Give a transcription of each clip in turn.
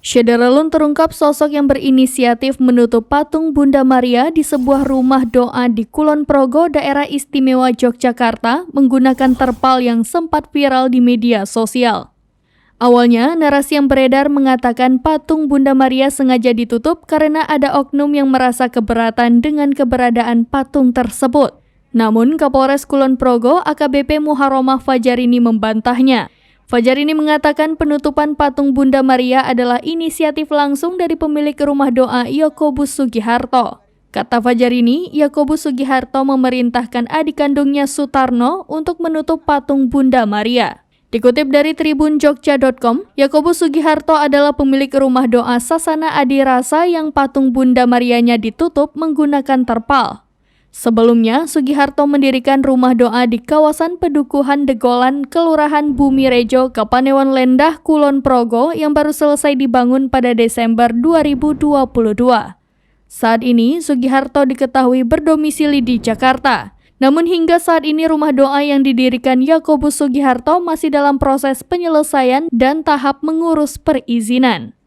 Syederalun terungkap sosok yang berinisiatif menutup patung Bunda Maria di sebuah rumah doa di Kulon Progo, daerah istimewa Yogyakarta, menggunakan terpal yang sempat viral di media sosial. Awalnya, narasi yang beredar mengatakan patung Bunda Maria sengaja ditutup karena ada oknum yang merasa keberatan dengan keberadaan patung tersebut. Namun, Kapolres Kulon Progo AKBP Muharromah Fajarini membantahnya. Fajarini mengatakan penutupan patung Bunda Maria adalah inisiatif langsung dari pemilik rumah doa Yakobus Sugiharto. Kata Fajarini, Yakobus Sugiharto memerintahkan adik kandungnya Sutarno untuk menutup patung Bunda Maria. Dikutip dari tribunjogja.com, Yakobus Sugiharto adalah pemilik rumah doa Sasana Adi Rasa yang patung Bunda Marianya ditutup menggunakan terpal. Sebelumnya, Sugiharto mendirikan rumah doa di kawasan Pedukuhan Degolan, Kelurahan Bumi Rejo, Kapanewon Lendah, Kulon Progo yang baru selesai dibangun pada Desember 2022. Saat ini, Sugiharto diketahui berdomisili di Jakarta. Namun hingga saat ini rumah doa yang didirikan Yakobus Sugiharto masih dalam proses penyelesaian dan tahap mengurus perizinan.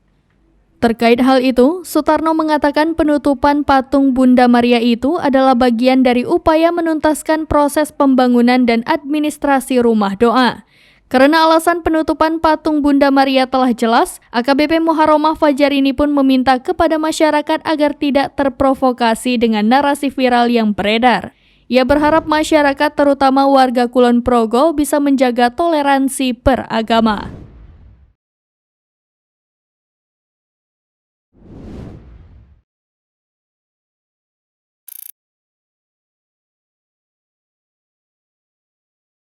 Terkait hal itu, Sutarno mengatakan penutupan patung Bunda Maria itu adalah bagian dari upaya menuntaskan proses pembangunan dan administrasi rumah doa. Karena alasan penutupan patung Bunda Maria telah jelas, AKBP Muharromah Fajarini pun meminta kepada masyarakat agar tidak terprovokasi dengan narasi viral yang beredar. Ia berharap masyarakat terutama warga Kulon Progo bisa menjaga toleransi beragama.